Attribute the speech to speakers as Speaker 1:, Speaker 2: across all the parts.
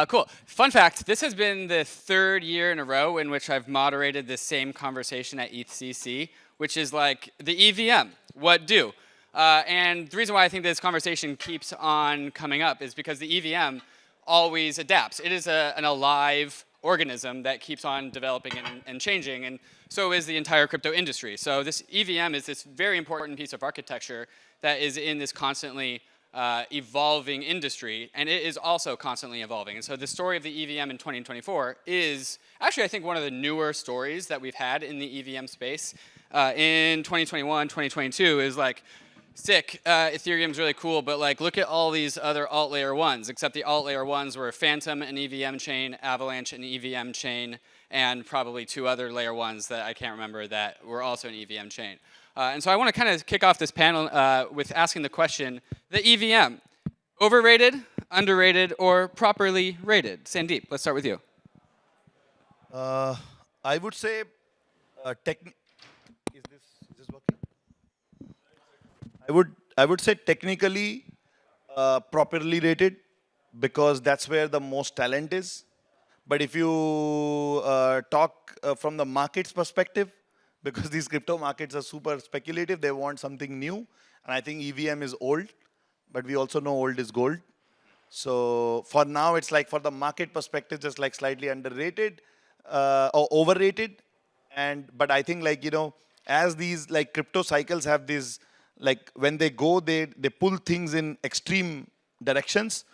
Speaker 1: Cool. Fun fact, this has been the third year in a row in which I've moderated this same conversation at ETHCC, which is like the EVM, what do? And the reason why I think this conversation keeps on coming up is because the EVM always adapts. It is an alive organism that keeps on developing and changing, and so is the entire crypto industry. So this EVM is this very important piece of architecture that is in this constantly evolving industry, and it is also constantly evolving. And so the story of the EVM in 2024 is actually, I think, one of the newer stories that we've had in the EVM space. In 2021, 2022 is like, sick, Ethereum's really cool, but like look at all these other alt layer ones, except the alt layer ones were Phantom, an EVM chain, Avalanche, an EVM chain, and probably two other layer ones that I can't remember that were also an EVM chain. And so I want to kind of kick off this panel with asking the question, the EVM, overrated, underrated, or properly rated? Sandeep, let's start with you.
Speaker 2: I would say, is this working? I would say technically properly rated, because that's where the most talent is. But if you talk from the market's perspective, because these crypto markets are super speculative, they want something new. And I think EVM is old, but we also know old is gold. So for now, it's like for the market perspective, just like slightly underrated or overrated. But I think, like, you know, as these like crypto cycles have these, like when they go, they pull things in extreme directions.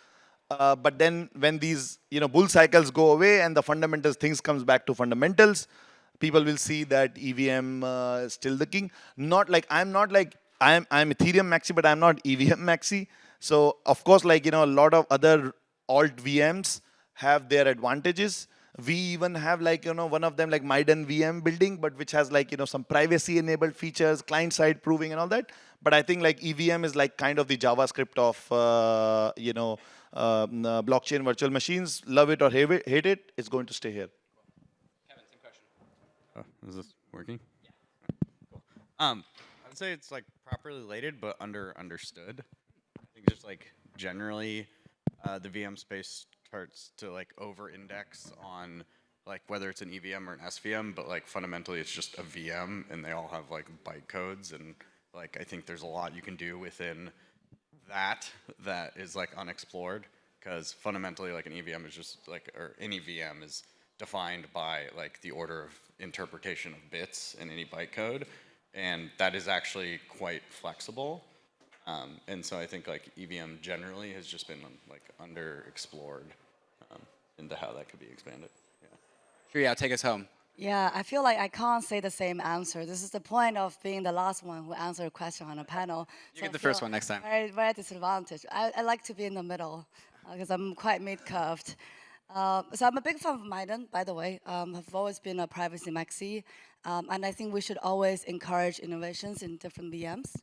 Speaker 2: But then when these, you know, bull cycles go away and the fundamentals, things comes back to fundamentals, people will see that EVM is still the king. Not like, I'm Ethereum maxi, but I'm not EVM maxi. So of course, like, you know, a lot of other alt VMs have their advantages. We even have, like, you know, one of them like Maiden VM building, but which has, like, you know, some privacy enabled features, client side proving and all that. But I think like EVM is like kind of the JavaScript of, you know, blockchain virtual machines. Love it or hate it, it's going to stay here.
Speaker 1: Kevin, same question.
Speaker 3: Is this working? Yeah. Cool. I would say it's like properly rated, but understood. I think just like generally, the VM space starts to like over-index on like whether it's an EVM or an SVM, but like fundamentally it's just a VM, and they all have like bytecodes, and like I think there's a lot you can do within that is like unexplored, because fundamentally like an EVM is just like, or any VM is defined by like the order of interpretation of bits in any bytecode, and that is actually quite flexible. And so I think like EVM generally has just been like underexplored into how that could be expanded. Yeah.
Speaker 1: Sure, yeah, take us home.
Speaker 4: Yeah, I feel like I can't say the same answer. This is the point of being the last one who answered a question on a panel.
Speaker 1: You get the first one next time.
Speaker 4: Very disadvantaged. I like to be in the middle because I'm quite mid-curved. So I'm a big fan of Maiden, by the way. I've always been a privacy maxi. And I think we should always encourage innovations in different VMs.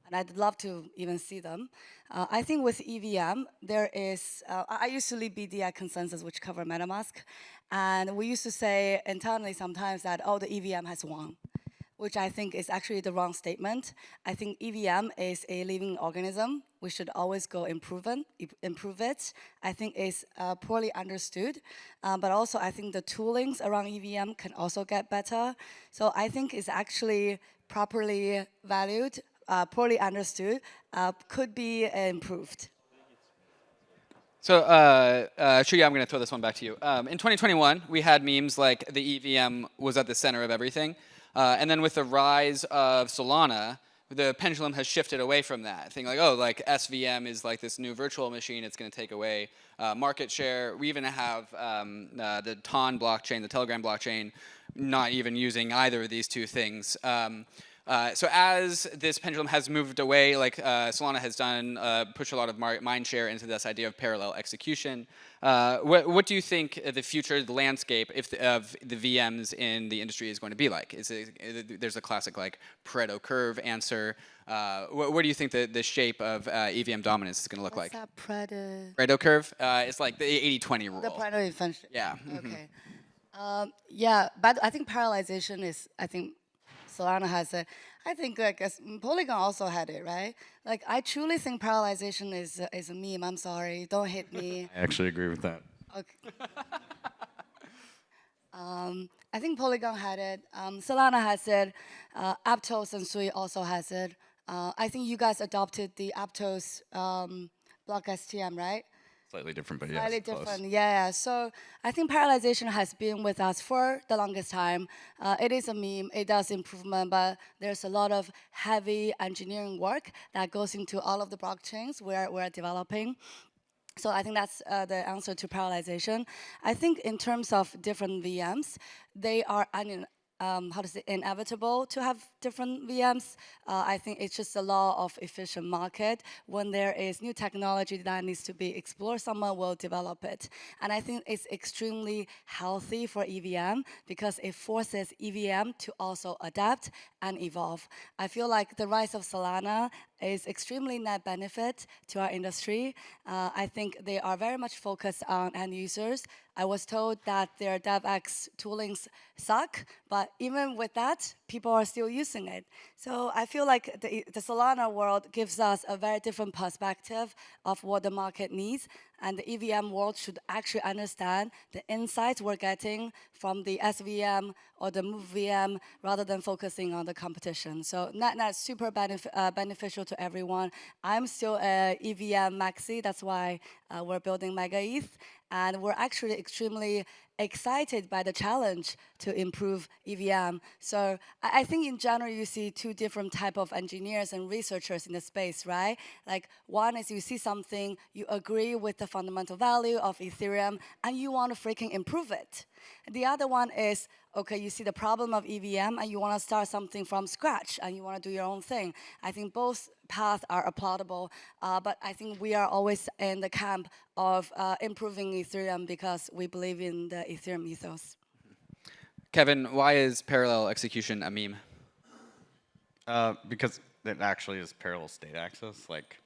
Speaker 4: And I'd love to even see them. I think with EVM, there is, I used to lead BDI consensus, which cover MetaMask. And we used to say internally sometimes that, oh, the EVM has won, which I think is actually the wrong statement. I think EVM is a living organism. We should always go improve it. I think it's poorly understood. But also, I think the toolings around EVM can also get better. So I think it's actually properly valued, poorly understood, could be improved.
Speaker 1: So, Shuya, I'm going to throw this one back to you. In 2021, we had memes like the EVM was at the center of everything. And then with the rise of Solana, the pendulum has shifted away from that. Thinking like, oh, like SVM is like this new virtual machine. It's going to take away market share. We even have the TON blockchain, the Telegram blockchain, not even using either of these two things. So as this pendulum has moved away, like Solana has done, push a lot of mind share into this idea of parallel execution. What do you think the future, the landscape of the VMs in the industry is going to be like? There's a classic like Pareto curve answer. What do you think the shape of EVM dominance is going to look like?
Speaker 4: What's that
Speaker 1: Pareto curve? It's like the 80-20 rule.
Speaker 4: The Pareto function.
Speaker 1: Yeah.
Speaker 4: Okay. Yeah, but I think parallelization is, I think, Solana has it. I think like Polygon also had it, right? Like I truly think parallelization is a meme. I'm sorry, don't hit me.
Speaker 3: I actually agree with that.
Speaker 4: Okay. I think Polygon had it. Solana has it. Aptos and Sui also has it. I think you guys adopted the Aptos block STM, right?
Speaker 3: Slightly different, but
Speaker 4: Slightly
Speaker 3: yes, close.
Speaker 4: different, yeah. So I think parallelization has been with us for the longest time. It is a meme, it does improvement, but there's a lot of heavy engineering work that goes into all of the blockchains we're developing. So I think that's the answer to parallelization. I think in terms of different VMs, they are how to say, inevitable to have different VMs. I think it's just a law of efficient market. When there is new technology that needs to be explored, someone will develop it. And I think it's extremely healthy for EVM because it forces EVM to also adapt and evolve. I feel like the rise of Solana is extremely net benefit to our industry. I think they are very much focused on end users. I was told that their DevX toolings suck, but even with that, people are still using it. So I feel like the Solana world gives us a very different perspective of what the market needs, and the EVM world should actually understand the insights we're getting from the SVM or the MoveVM rather than focusing on the competition. So net super beneficial to everyone. I'm still a EVM maxi, that's why we're building Mega ETH, and we're actually extremely excited by the challenge to improve EVM. So I think in general you see two different type of engineers and researchers in the space, right? Like one is you see something, you agree with the fundamental value of Ethereum, and you want to freaking improve it. The other one is, okay, you see the problem of EVM and you want to start something from scratch and you want to do your own thing. I think both paths are applaudable, but I think we are always in the camp of improving Ethereum because we believe in the Ethereum ethos.
Speaker 1: Kevin, why is parallel execution a meme?
Speaker 3: Because it actually is parallel state access. Like,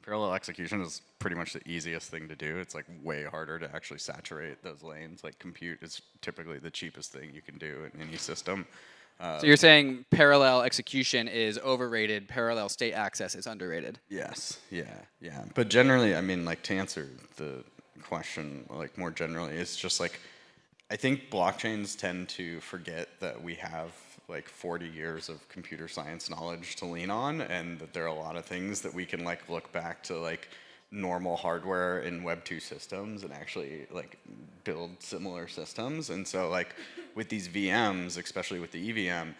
Speaker 3: parallel execution is pretty much the easiest thing to do. It's like way harder to actually saturate those lanes. Like, compute is typically the cheapest thing you can do in any system.
Speaker 1: So you're saying parallel execution is overrated, parallel state access is underrated?
Speaker 3: Yes, yeah. But generally, I mean, like, to answer the question, like, more generally, it's just like, I think blockchains tend to forget that we have like 40 years of computer science knowledge to lean on, and that there are a lot of things that we can like look back to like normal hardware in Web 2 systems and actually like build similar systems. And so like with these VMs, especially with the EVM,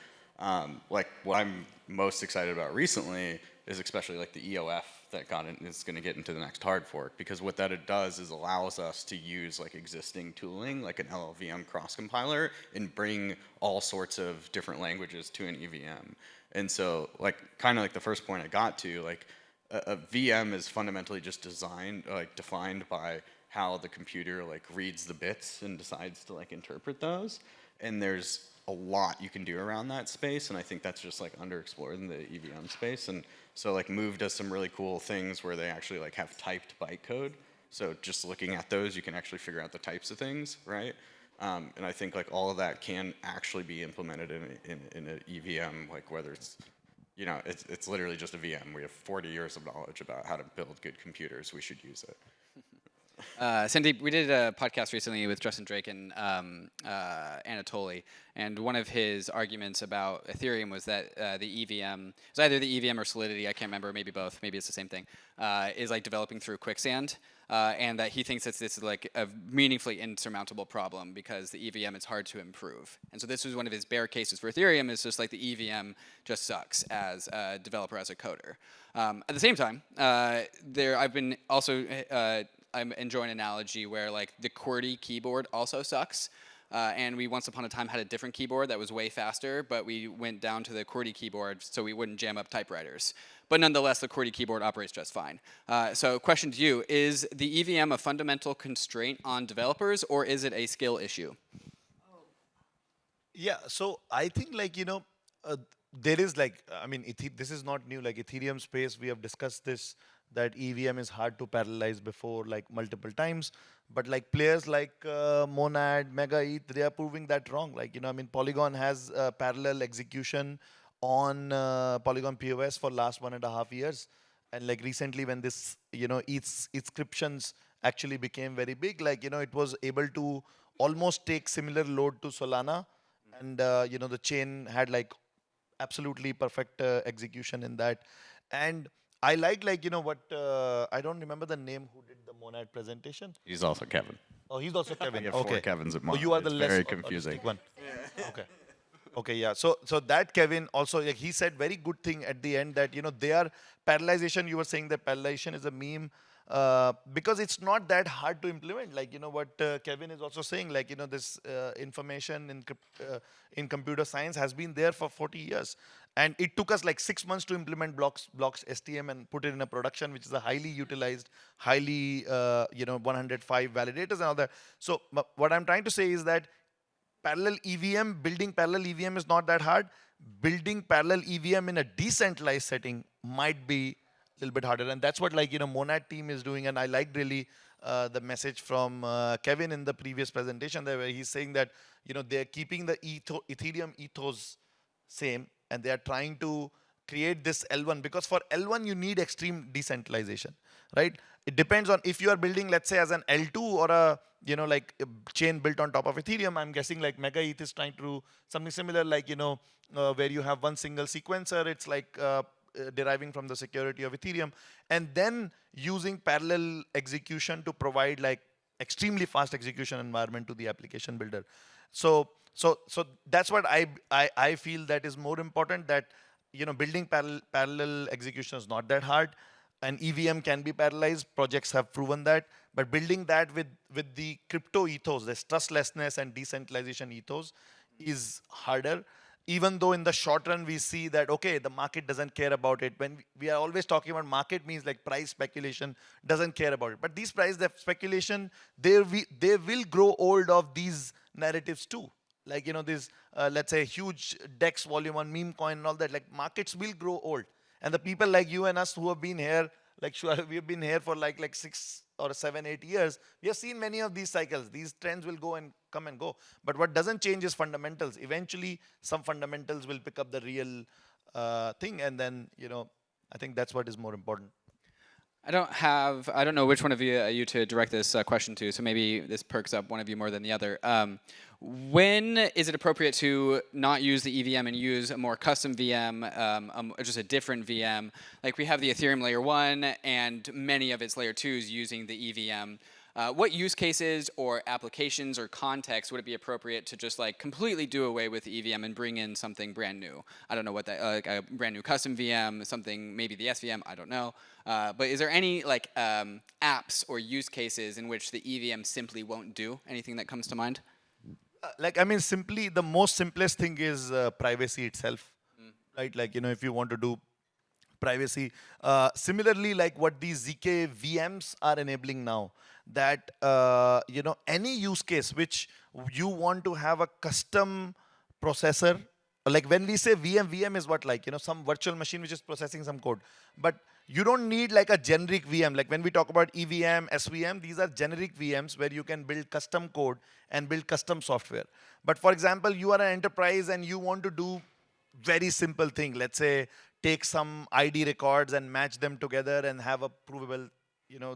Speaker 3: like what I'm most excited about recently is especially like the EOF that is going to get into the next hard fork, because what that it does is allows us to use like existing tooling like an LLVM cross compiler and bring all sorts of different languages to an EVM. And so like kind of like the first point I got to, like a VM is fundamentally just defined by how the computer like reads the bits and decides to like interpret those. And there's a lot you can do around that space, and I think that's just like underexplored in the EVM space. And so like Move does some really cool things where they actually like have typed bytecode. So just looking at those, you can actually figure out the types of things, right? And I think like all of that can actually be implemented in an EVM, like whether it's, you know, it's literally just a VM. We have 40 years of knowledge about how to build good computers. We should use it.
Speaker 1: Sandeep, we did a podcast recently with Justin Drake and Anatoly, and one of his arguments about Ethereum was that the EVM, it was either the EVM or Solidity, I can't remember, maybe both, maybe it's the same thing, is like developing through quicksand, and that he thinks that this is like a meaningfully insurmountable problem because the EVM is hard to improve. And so this was one of his bear cases for Ethereum, is just like the EVM just sucks as a developer, as a coder. At the same time, I've been also I'm enjoying an analogy where like the QWERTY keyboard also sucks, and we once upon a time had a different keyboard that was way faster, but we went down to the QWERTY keyboard so we wouldn't jam up typewriters. But nonetheless, the QWERTY keyboard operates just fine. So question to you, is the EVM a fundamental constraint on developers, or is it a skill issue?
Speaker 2: Yeah, so I think like, there is like, I mean, this is not new, like Ethereum space, we have discussed this, that EVM is hard to parallelize before like multiple times. But like players like Monad, Mega ETH, they are proving that wrong. Like, I mean, Polygon has parallel execution on Polygon POS for last 1.5 years. And like recently when this, ETH inscriptions actually became very big. Like, it was able to almost take similar load to Solana, and the chain had like absolutely perfect execution in that. And I like what I don't remember the name who did the Monad presentation.
Speaker 3: He's also Kevin.
Speaker 2: Oh, he's also Kevin.
Speaker 3: We have 4
Speaker 2: Okay.
Speaker 3: Kevins at
Speaker 2: Oh,
Speaker 3: Monad.
Speaker 2: you are the
Speaker 3: It's
Speaker 2: less
Speaker 3: very confusing.
Speaker 2: holistic one. Okay. Okay, yeah. So that Kevin also, like, he said very good thing at the end that they are parallelization. You were saying that parallelization is a meme because it's not that hard to implement. Like what Kevin is also saying. Like this information in computer science has been there for 40 years, and it took us like 6 months to implement blocks STM and put it in a production, which is a highly utilized, highly 105 validators and all that. So what I'm trying to say is that parallel EVM, building parallel EVM is not that hard. Building parallel EVM in a decentralized setting might be a little bit harder. And that's what Monad team is doing. And I liked really the message from Kevin in the previous presentation there, where he's saying that, they're keeping the Ethereum ethos same, and they are trying to create this L1, because for L1 you need extreme decentralization, right? It depends on if you are building, let's say, as an L2 or a like a chain built on top of Ethereum. I'm guessing like Mega ETH is trying to do something similar, like where you have one single sequencer. It's like deriving from the security of Ethereum, and then using parallel execution to provide like extremely fast execution environment to the application builder. So that's what I feel that is more important, that building parallel execution is not that hard, and EVM can be parallelized. Projects have proven that, but building that with the crypto ethos, this trustlessness and decentralization ethos, is harder. Even though in the short run we see that, okay, the market doesn't care about it. When we are always talking about market, means like price speculation doesn't care about it. But these price speculation, they will grow old of these narratives too. Like this, let's say, huge DEX volume on meme coin and all that. Like, markets will grow old, and the people like you and us who have been here, like sure, we've been here for like 6 or 7, 8 years. We have seen many of these cycles. These trends will go and come and go. But what doesn't change is fundamentals. Eventually, some fundamentals will pick up the real thing, and then I think that's what is more important.
Speaker 1: I don't know which one of you to direct this question to, so maybe this perks up one of you more than the other. When is it appropriate to not use the EVM and use a more custom VM, just a different VM? Like, we have the Ethereum layer 1 and many of its layer 2s using the EVM. What use cases or applications or contexts would it be appropriate to just like completely do away with the EVM and bring in something brand new? I don't know what that, like a brand new custom VM, something, maybe the SVM, I don't know. But is there any like apps or use cases in which the EVM simply won't do? Anything that comes to mind?
Speaker 2: Simply, the most simplest thing is privacy itself, right? Like, if you want to do privacy. Similarly, like what these ZKEVMs are enabling now, that any use case which you want to have a custom processor, like when we say VM is what, like some virtual machine which is processing some code, but you don't need like a generic VM. Like when we talk about EVM, SVM, these are generic VMs where you can build custom code and build custom software. But for example, you are an enterprise and you want to do very simple thing. Let's say take some ID records and match them together and have a provable,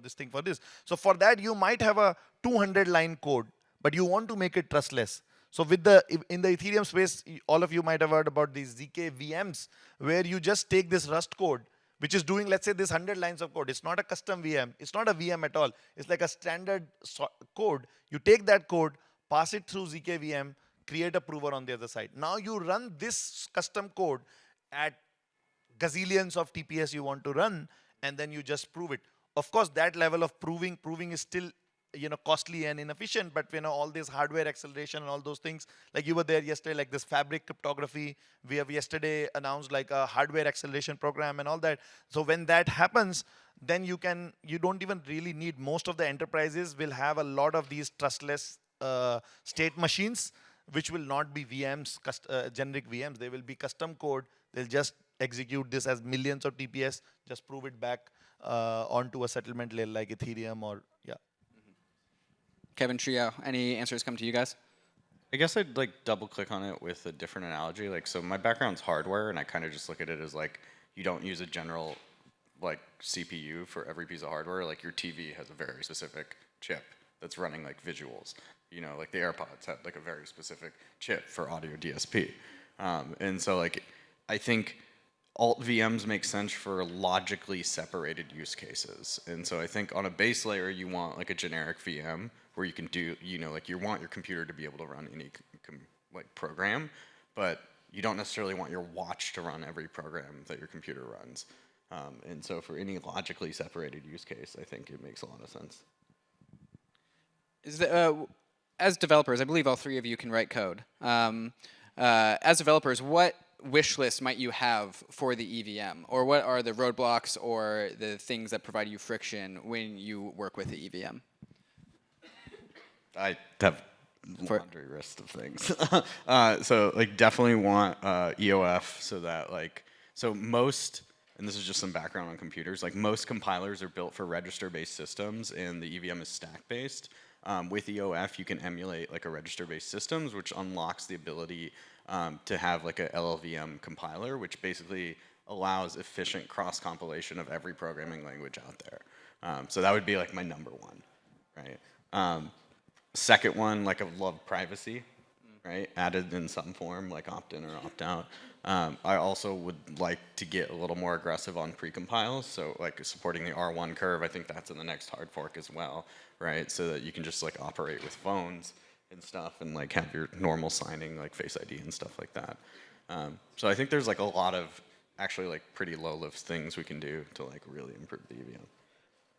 Speaker 2: this thing for this. So for that, you might have a 200-line code, but you want to make it trustless. So in the Ethereum space, all of you might have heard about these ZKVMs, where you just take this Rust code, which is doing, let's say, this 100 lines of code. It's not a custom VM. It's not a VM at all. It's like a standard code. You take that code, pass it through ZKVM, create a prover on the other side. Now you run this custom code at gazillions of TPS you want to run, and then you just prove it. Of course, that level of proving is still costly and inefficient, but all this hardware acceleration and all those things, like you were there yesterday, like this fabric cryptography, we have yesterday announced like a hardware acceleration program and all that. So when that happens, then you don't even really need, most of the enterprises will have a lot of these trustless state machines, which will not be VMs, generic VMs. They will be custom code. They'll just execute this as millions of TPS, just prove it back onto a settlement layer like Ethereum or, yeah.
Speaker 1: Kevin, Trio, any answers come to you guys?
Speaker 3: I guess I'd like double click on it with a different analogy. Like, so my background's hardware, and I kind of just look at it as like, you don't use a general like CPU for every piece of hardware. Like your TV has a very specific chip that's running like visuals. You know, like the AirPods have like a very specific chip for audio DSP. And so like, I think altVMs make sense for logically separated use cases. And so I think on a base layer, you want like a generic VM where you can do, you know, like you want your computer to be able to run any like program, but you don't necessarily want your watch to run every program that your computer runs. And so for any logically separated use case, I think it makes a lot of sense.
Speaker 1: Is the, as developers, I believe all three of you can write code. As developers, what wish list might you have for the EVM? Or what are the roadblocks or the things that provide you friction when you work with the EVM?
Speaker 3: I have laundry list of things. So like definitely want EOF so that like, so most, and this is just some background on computers, like most compilers are built for register-based systems and the EVM is stack-based. With EOF, you can emulate like a register-based systems, which unlocks the ability to have like a LLVM compiler, which basically allows efficient cross-compilation of every programming language out there. So that would be like my number one, right? Second one, like I love privacy, right? Added in some form, like opt-in or opt-out. I also would like to get a little more aggressive on precompiles, so like supporting the R1 curve. I think that's in the next hard fork as well, right? So that you can just like operate with phones and stuff and like have your normal signing, like Face ID and stuff like that. So I think there's like a lot of actually like pretty low-lift things we can do to like really improve the EVM.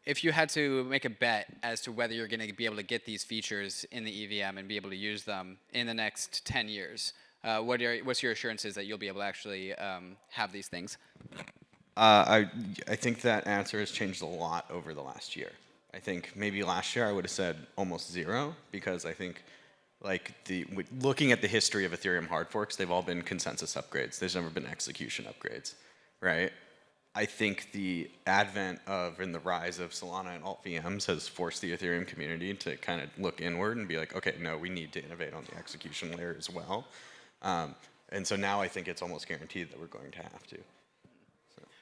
Speaker 1: If you had to make a bet as to whether you're going to be able to get these features in the EVM and be able to use them in the next 10 years, what's your assurances that you'll be able to actually have these things?
Speaker 3: I think that answer has changed a lot over the last year. I think maybe last year I would have said almost zero, because I think like looking at the history of Ethereum hard forks, they've all been consensus upgrades. There's never been execution upgrades, right? I think the advent of and the rise of Solana and altVMs has forced the Ethereum community to kind of look inward and be like, okay, no, we need to innovate on the execution layer as well. And so now I think it's almost guaranteed that we're going to have to.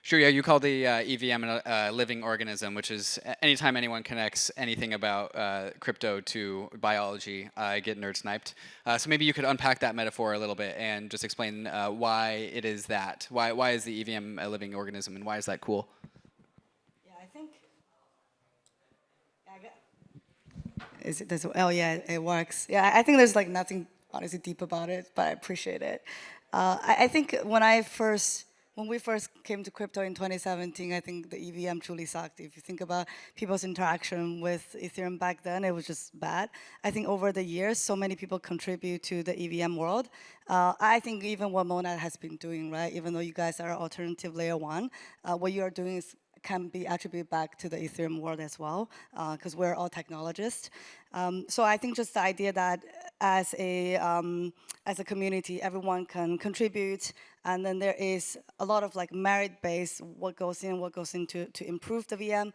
Speaker 1: Sure, yeah, you call the EVM a living organism, which is anytime anyone connects anything about crypto to biology, I get nerd sniped. So maybe you could unpack that metaphor a little bit and just explain why it is that. Why is the EVM a living organism, and why is that cool?
Speaker 4: Yeah, I think. Is it this? Oh yeah, it works. Yeah, I think there's like nothing honestly deep about it, but I appreciate it. I think when we first came to crypto in 2017, I think the EVM truly sucked. If you think about people's interaction with Ethereum back then, it was just bad. I think over the years, so many people contribute to the EVM world. I think even what Monad has been doing, right? Even though you guys are alternative layer one, what you are doing can be attributed back to the Ethereum world as well, because we're all technologists. So I think just the idea that as a community, everyone can contribute, and then there is a lot of like merit-based what goes into to improve the VM.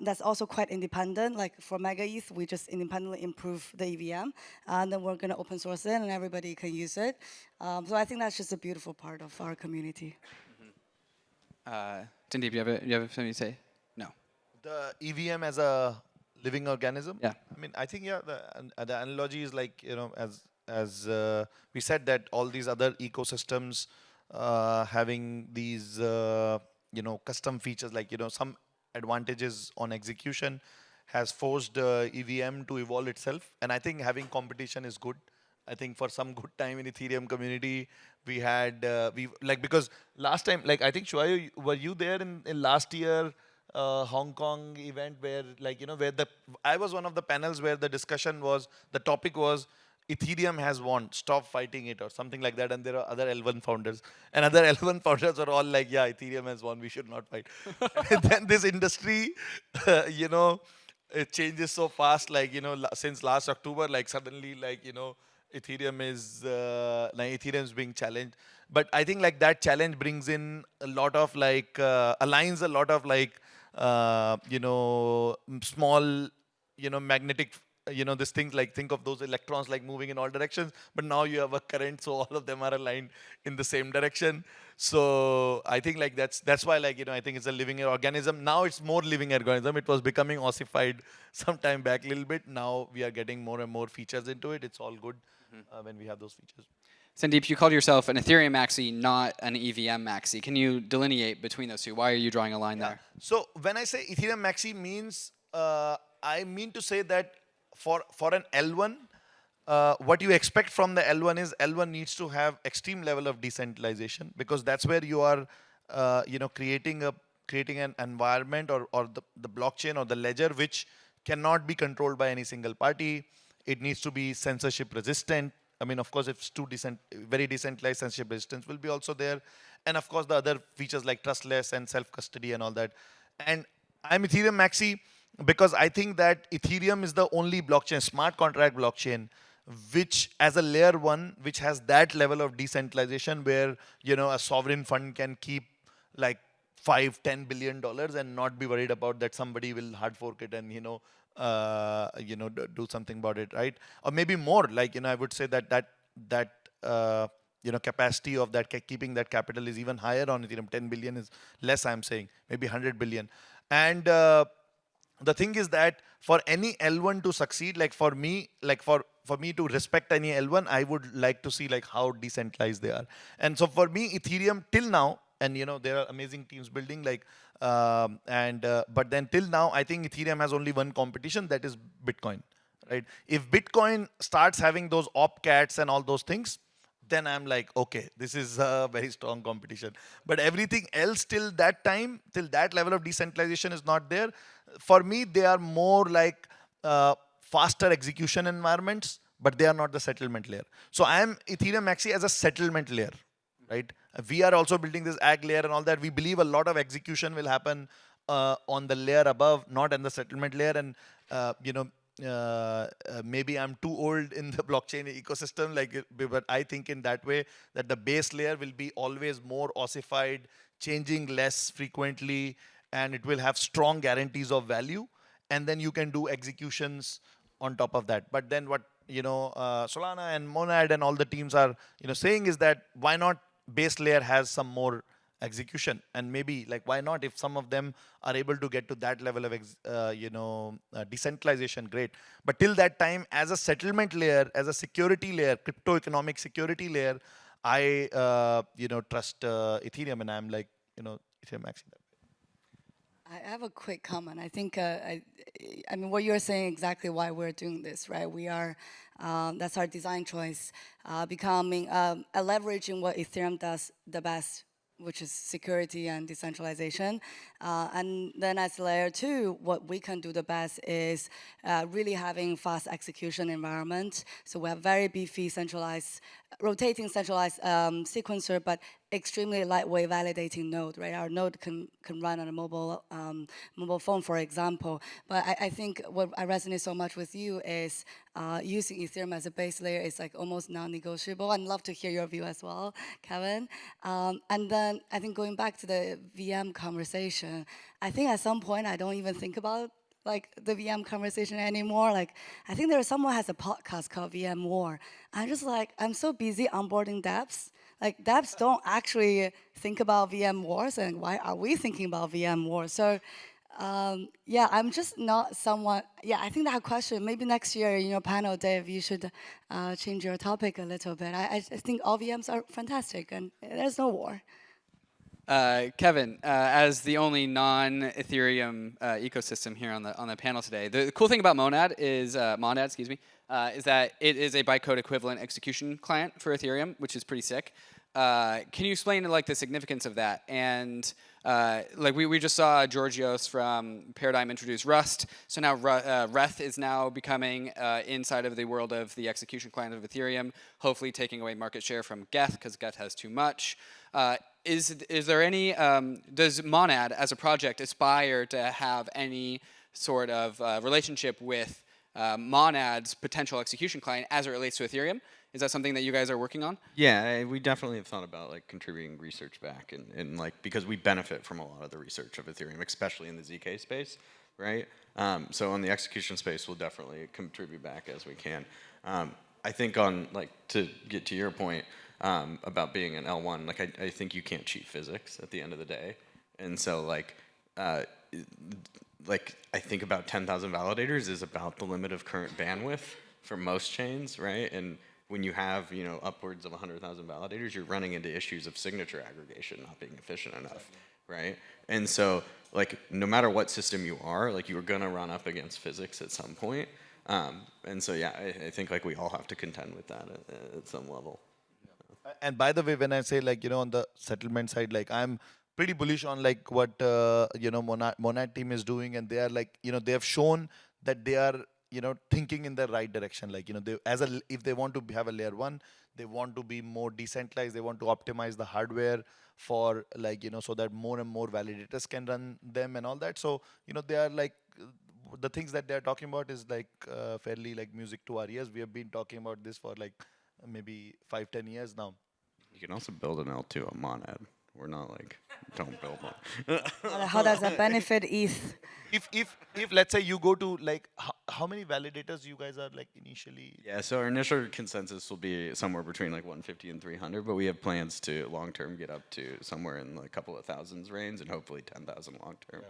Speaker 4: That's also quite independent. Like for Mega ETH, we just independently improve the EVM, and then we're going to open source it, and everybody can use it. So I think that's just a beautiful part of our community.
Speaker 1: Tindeep, you have something to say? No.
Speaker 2: The EVM as a living organism.
Speaker 1: Yeah.
Speaker 2: I mean, I think the analogy is like, you know, as we said, that all these other ecosystems having these you know, custom features, like, you know, some advantages on execution has forced EVM to evolve itself, and I think having competition is good. I think for some good time in Ethereum community, we had because last time, like, I think Shuayu, were you there in last year Hong Kong event where, like, you know, where I was one of the panels where the topic was Ethereum has won, stop fighting it, or something like that, and there are other L1 founders, and other L1 founders are all like, yeah, Ethereum has won, we should not fight. And then this industry, you know, it changes so fast, like, you know, since last October, like suddenly, like, you know, Ethereum is being challenged. But I think like that challenge brings in a lot of like aligns a lot of like you know, small, you know, magnetic this thing like, think of those electrons like moving in all directions, but now you have a current, so all of them are aligned in the same direction. So I think like that's why like, I think it's a living organism. Now it's more living organism. It was becoming ossified some time back a little bit. Now we are getting more and more features into it. It's all good when we have those features.
Speaker 1: Sandeep, you called yourself an Ethereum maxi, not an EVM maxi. Can you delineate between those two? Why are you drawing a line there?
Speaker 2: So when I say Ethereum maxi means, I mean to say that for an L1, what you expect from the L1 is L1 needs to have extreme level of decentralization, because that's where you are, creating an environment or the blockchain or the ledger which cannot be controlled by any single party. It needs to be censorship resistant. I mean, of course, if it's very decentralized, censorship resistance will be also there. And of course, the other features like trustless and self-custody and all that. And I'm Ethereum maxi because I think that Ethereum is the only blockchain, smart contract blockchain, which as a layer 1, which has that level of decentralization where, a sovereign fund can keep like $5-10 billion and not be worried about that somebody will hard fork it and, do something about it, right? Or maybe more, like, I would say that capacity of that keeping that capital is even higher on Ethereum. 10 billion is less, I'm saying, maybe 100 billion. And the thing is that for any L1 to succeed, like for me to respect any L1, I would like to see like how decentralized they are. And so for me, Ethereum till now, and there are amazing teams building like, but then till now, I think Ethereum has only one competition, that is Bitcoin, right? If Bitcoin starts having those opcats and all those things, then I'm like, okay, this is a very strong competition. But everything else till that time, till that level of decentralization is not there, for me, they are more like faster execution environments, but they are not the settlement layer. So I am Ethereum maxi as a settlement layer, right? We are also building this AG layer and all that. We believe a lot of execution will happen on the layer above, not in the settlement layer. And maybe I'm too old in the blockchain ecosystem, but I think in that way that the base layer will be always more ossified, changing less frequently, and it will have strong guarantees of value. And then you can do executions on top of that. But then what Solana and Monad and all the teams are saying is that why not base layer has some more execution, and maybe like why not, if some of them are able to get to that level of decentralization, great. But till that time, as a settlement layer, as a security layer, crypto economic security layer, I trust Ethereum, and I'm like Ethereum maxi that way.
Speaker 4: I have a quick comment. I think, I mean, what you're saying exactly why we're doing this, right? We are, that's our design choice, becoming, leveraging what Ethereum does the best, which is security and decentralization. And then as layer 2, what we can do the best is really having fast execution environment. So we have very beefy centralized, rotating centralized sequencer, but extremely lightweight validating node, right? Our node can run on a mobile phone, for example. But I think what I resonate so much with you is using Ethereum as a base layer is like almost non-negotiable. I'd love to hear your view as well, Kevin. And then I think going back to the VM conversation, I think at some point I don't even think about like the VM conversation anymore. Like I think someone has a podcast called VM War. I'm just like, I'm so busy onboarding dApps. Like dApps don't actually think about VM wars, and why are we thinking about VM wars? So yeah, I'm just not someone, yeah, I think that question, maybe next year in your panel, Dave, you should change your topic a little bit. I think all VMs are fantastic and there's no war.
Speaker 1: Kevin, as the only non-Ethereum ecosystem here on the panel today, the cool thing about Monad is is that it is a bytecode equivalent execution client for Ethereum, which is pretty sick. Can you explain like the significance of that? And like we just saw Georgios from Paradigm introduce Rust, so now Reth is now becoming inside of the world of the execution client of Ethereum, hopefully taking away market share from Geth because Geth has too much. Is there any, does Monad as a project aspire to have any sort of relationship with Monad's potential execution client as it relates to Ethereum? Is that something that you guys are working on?
Speaker 3: Yeah, we definitely have thought about like contributing research back and like because we benefit from a lot of the research of Ethereum, especially in the ZK space. right? So on the execution space, we'll definitely contribute back as we can. I think on, like, to get to your point about being an L1, like, I think you can't cheat physics at the end of the day. And so, like I think about 10,000 validators is about the limit of current bandwidth for most chains, right? And when you have, you know, upwards of 100,000 validators, you're running into issues of signature aggregation not being efficient enough, right? And so, like, no matter what system you are, like, you're gonna run up against physics at some point. And so, yeah, I think, like, we all have to contend with that at some level.
Speaker 2: And by the way, when I say, like, you know, on the settlement side, like, I'm pretty bullish on, like, what you know, Monad team is doing, and they are, like, you know, they have shown that they are, you know, thinking in the right direction. Like, you know, they, if they want to have a layer one, they want to be more decentralized. They want to optimize the hardware for, like, you know, so that more and more validators can run them and all that. So, you know, they are, like, the things that they are talking about is, like, fairly, like, music to our ears. We have been talking about this for, like, maybe 5-10 years now.
Speaker 3: You can also build an L2 on Monad. We're not like, don't build one.
Speaker 4: How does that benefit ETH?
Speaker 2: If let's say you go to, like, how many validators you guys are, like, initially?
Speaker 3: Yeah, so our initial consensus will be somewhere between like 150 and 300, but we have plans to long-term get up to somewhere in a couple of thousands range and hopefully 10,000 long-term.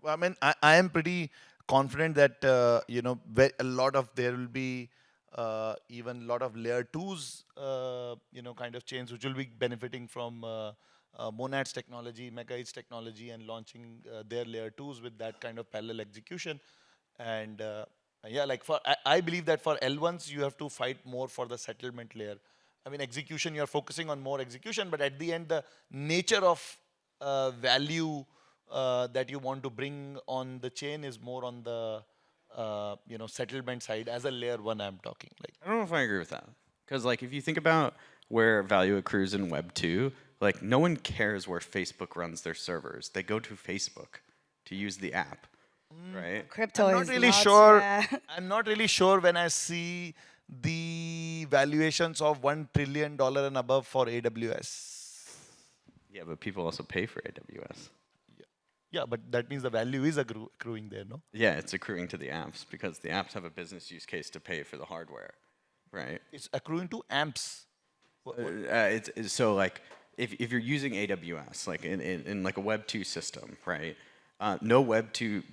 Speaker 2: I mean, I am pretty confident that you know, a lot of there will be even a lot of layer twos, you know, kind of chains which will be benefiting from Monad's technology, Mega's technology, and launching their layer twos with that kind of parallel execution. And yeah, like, I believe that for L1s you have to fight more for the settlement layer. I mean, execution, you're focusing on more execution, but at the end, the nature of value that you want to bring on the chain is more on the you know, settlement side. As a layer one, I'm talking, like.
Speaker 3: I don't know if I agree with that. Because like if you think about where value accrues in Web 2, like no one cares where Facebook runs their servers. They go to Facebook to use the app, right?
Speaker 4: Crypto
Speaker 2: I'm not
Speaker 4: is
Speaker 2: really
Speaker 4: not,
Speaker 2: sure.
Speaker 4: yeah.
Speaker 2: I'm not really sure when I see the valuations of $1 trillion and above for AWS.
Speaker 3: Yeah, but people also pay for AWS.
Speaker 2: Yeah, but that means the value is accruing there, no?
Speaker 3: Yeah, it's accruing to the apps because the apps have a business use case to pay for the hardware, right?
Speaker 2: It's accruing to amps.
Speaker 3: It's so like if you're using AWS like in like a Web 2 system, right? No Web 2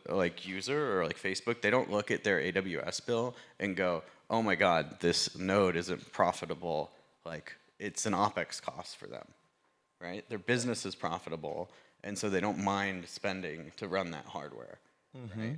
Speaker 3: like user or like Facebook, they don't look at their AWS bill and go, oh my God, this node isn't profitable. Like it's an OpEx cost for them, right? Their business is profitable, and so they don't mind spending to run that hardware. Right?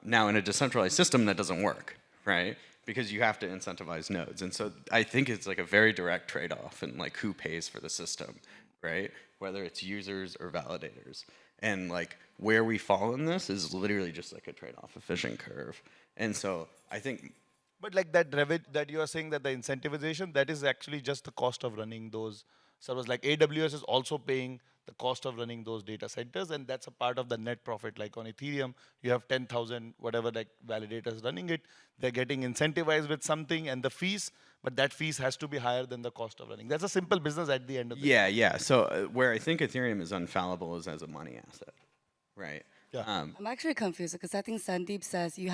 Speaker 3: Now in a decentralized system, that doesn't work, right? Because you have to incentivize nodes. And so I think it's like a very direct trade-off in like who pays for the system, right? Whether it's users or validators. And like where we fall in this is literally just like a trade-off efficient curve. And so I think.
Speaker 2: But like that that you are saying that the incentivization, that is actually just the cost of running those servers. Like AWS is also paying the cost of running those data centers, and that's a part of the net profit. Like on Ethereum, you have 10,000 whatever like validators running it. They're getting incentivized with something and the fees, but that fees has to be higher than the cost of running. That's a simple business at the end of the day.
Speaker 3: Yeah. So where I think Ethereum is unfallible is as a money asset, right?
Speaker 2: Yeah.
Speaker 4: I'm actually confused because I think Sandeep says you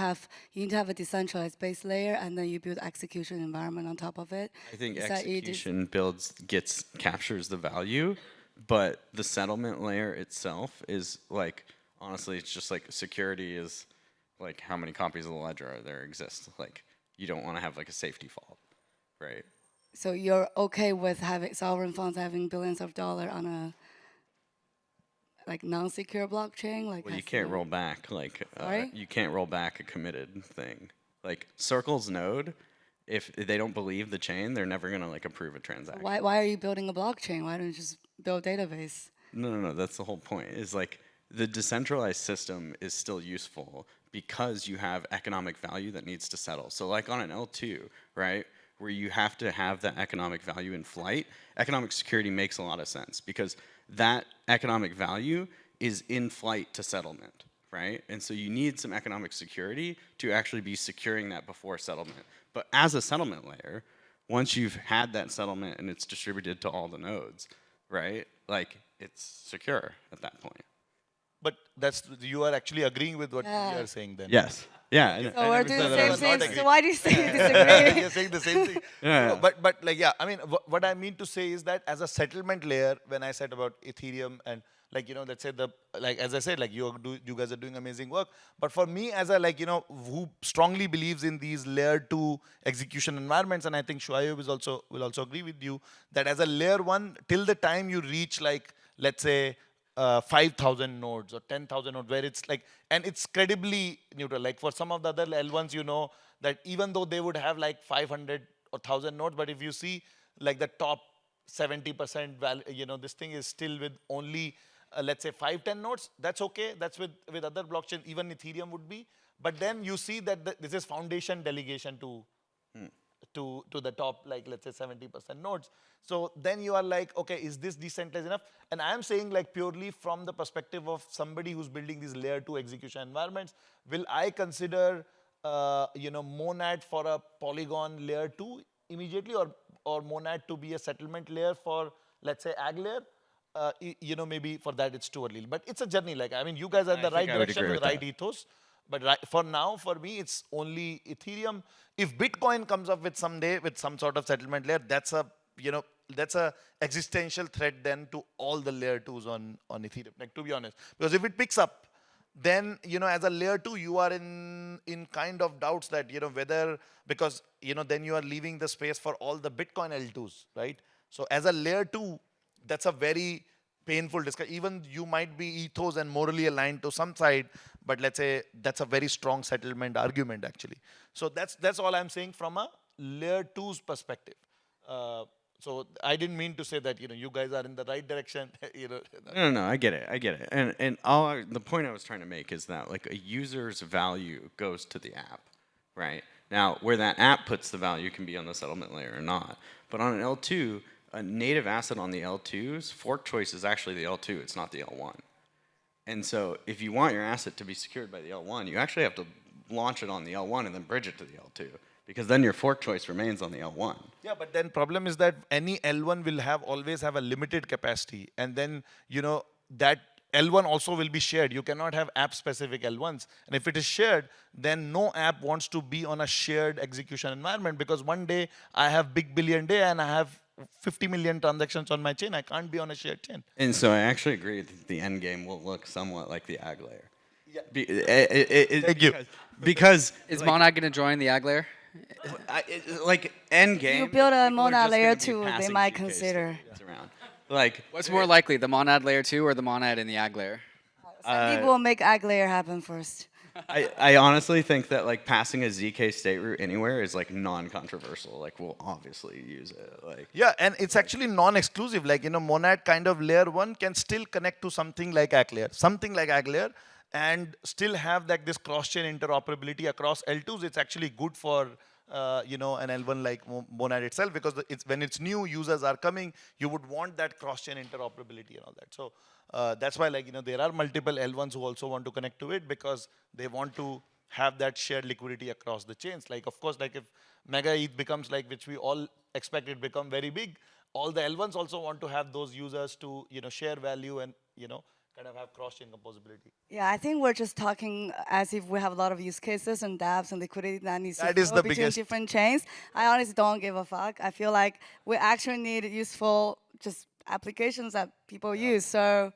Speaker 4: need to have a decentralized base layer and then you build execution environment on top of it.
Speaker 3: I think
Speaker 4: Is that you
Speaker 3: execution captures the value, but the settlement layer itself is like, honestly, it's just like security is like how many copies of the ledger there exist. Like you don't want to have like a safety fault, right?
Speaker 4: So you're okay with having sovereign funds having billions of dollars on a like non-secure blockchain? Like
Speaker 3: Well, you can't roll back like
Speaker 4: Sorry?
Speaker 3: you can't roll back a committed thing. Like Circle's node, if they don't believe the chain, they're never gonna like approve a transaction.
Speaker 4: Why are you building a blockchain? Why don't you just build a database?
Speaker 3: No. That's the whole point. Is like the decentralized system is still useful because you have economic value that needs to settle. So like on an L2, right, where you have to have that economic value in flight, economic security makes a lot of sense because that economic value is in flight to settlement, right? And so you need some economic security to actually be securing that before settlement. But as a settlement layer, once you've had that settlement and it's distributed to all the nodes, right? Like it's secure at that point.
Speaker 2: But you are actually agreeing with what we
Speaker 4: Yeah.
Speaker 2: are saying then.
Speaker 3: Yes. Yeah. I
Speaker 4: So we're doing the
Speaker 2: that I
Speaker 4: same
Speaker 2: was not
Speaker 4: thing.
Speaker 2: agree.
Speaker 4: So why do you say you disagree?
Speaker 2: You're saying the same thing.
Speaker 3: Yeah.
Speaker 2: No, but like, yeah, I mean, what I mean to say is that as a settlement layer, when I said about Ethereum and like, let's say as I said, like you guys are doing amazing work. But for me as a who strongly believes in these layer 2 execution environments, and I think Shuaib will also agree with you that as a layer 1, till the time you reach like, let's say, 5,000 nodes or 10,000 nodes, where it's like, and it's credibly neutral. Like for some of the other L1s, that even though they would have like 500 or 1,000 nodes, but if you see like the top 70% value, this thing is still with only, let's say 5-10 nodes. That's okay. That's with other blockchains, even Ethereum would be. But then you see that this is foundation delegation to the top, like let's say 70% nodes. So then you are like, okay, is this decentralized enough? And I am saying like purely from the perspective of somebody who's building these layer 2 execution environments, will I consider, Monad for a Polygon layer 2 immediately, or Monad to be a settlement layer for, let's say, Ag layer? Maybe for that it's too early. But it's a journey. Like, I mean, you guys are in the right direction with the right ethos. But for now, for me, it's only Ethereum. If Bitcoin comes up with someday with some sort of settlement layer, that's a existential threat then to all the layer 2s on Ethereum. Like, to be honest, because if it picks up, then as a layer 2, you are in kind of doubts that whether, because then you are leaving the space for all the Bitcoin L2s, right? So as a layer 2, that's a very painful discussion. Even you might be ethos and morally aligned to some side, but let's say that's a very strong settlement argument actually. So that's all I'm saying from a layer 2's perspective. So I didn't mean to say that you guys are in the right direction.
Speaker 3: No, I get it. And the point I was trying to make is that like a user's value goes to the app, right? Now, where that app puts the value can be on the settlement layer or not. But on an L2, a native asset on the L2's fork choice is actually the L2. It's not the L1. And so if you want your asset to be secured by the L1, you actually have to launch it on the L1 and then bridge it to the L2, because then your fork choice remains on the L1.
Speaker 2: Yeah, but then problem is that any L1 will always have a limited capacity, and then that L1 also will be shared. You cannot have app-specific L1s, and if it is shared, then no app wants to be on a shared execution environment, because one day I have big billion day and I have 50 million transactions on my chain. I can't be on a shared chain.
Speaker 3: And so I actually agree that the end game will look somewhat like the Ag layer.
Speaker 2: Yeah. Thank you.
Speaker 3: Because
Speaker 1: Is Monad going to join the Ag layer?
Speaker 3: like end game.
Speaker 4: If you build a
Speaker 3: people are
Speaker 4: Monad
Speaker 3: just
Speaker 4: layer
Speaker 3: gonna be
Speaker 4: 2, they
Speaker 3: passing
Speaker 4: might
Speaker 3: ZK
Speaker 4: consider.
Speaker 3: statements around. Like,
Speaker 1: What's more likely, the Monad layer 2 or the Monad in the Ag layer?
Speaker 4: Some people will make Ag layer happen first.
Speaker 3: I honestly think that like passing a ZK state root anywhere is like non-controversial. Like we'll obviously use it. Like
Speaker 2: Yeah, and it's actually non-exclusive. Like Monad kind of layer 1 can still connect to something like Ag layer, and still have like this cross-chain interoperability across L2s. It's actually good for an L1 like Monad itself, because when it's new, users are coming, you would want that cross-chain interoperability and all that. So that's why there are multiple L1s who also want to connect to it, because they want to have that shared liquidity across the chains. Like, of course, like if Mega ETH becomes like, which we all expect it become very big, all the L1s also want to have those users to share value and kind of have cross-chain composability.
Speaker 4: Yeah, I think we're just talking as if we have a lot of use cases and dApps and liquidity that needs
Speaker 2: That
Speaker 4: to
Speaker 2: is
Speaker 4: flow
Speaker 2: the
Speaker 4: between
Speaker 2: biggest.
Speaker 4: different chains. I honestly don't give a fuck. I feel like we actually need useful just applications that people use. So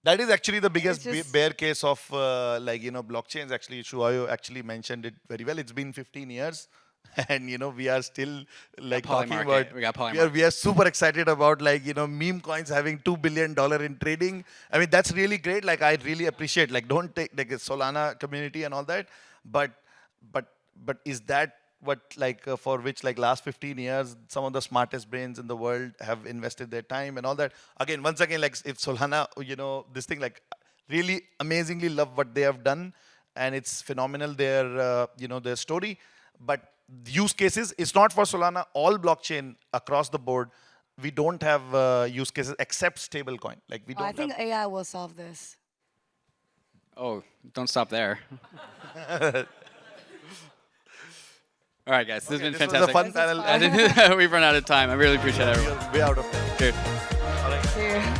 Speaker 2: That is actually the biggest
Speaker 4: just-
Speaker 2: bear case of blockchains. Actually, Shuayo actually mentioned it very well. It's been 15 years. And we are still like talking
Speaker 1: Polymarket.
Speaker 2: about.
Speaker 1: We got Polymarket.
Speaker 2: We are super excited about meme coins having $2 billion in trading. I mean, that's really great. Like, I really appreciate. Like, don't take like the Solana community and all that. But is that what for which last 15 years some of the smartest brains in the world have invested their time and all that? Again, once again, like if Solana, this thing, like, really amazingly love what they have done, and it's phenomenal their story, but use cases, it's not for Solana. All blockchain across the board, we don't have use cases except stablecoin. Like, we don't.
Speaker 4: I think AI will solve this.
Speaker 1: Oh, don't stop there. All right, guys, this has been
Speaker 2: this was a
Speaker 1: fantastic.
Speaker 2: fun panel.
Speaker 1: We've run out of time. I really appreciate everyone.
Speaker 2: Way out of time.
Speaker 1: Cheers.
Speaker 2: All right.
Speaker 4: Here.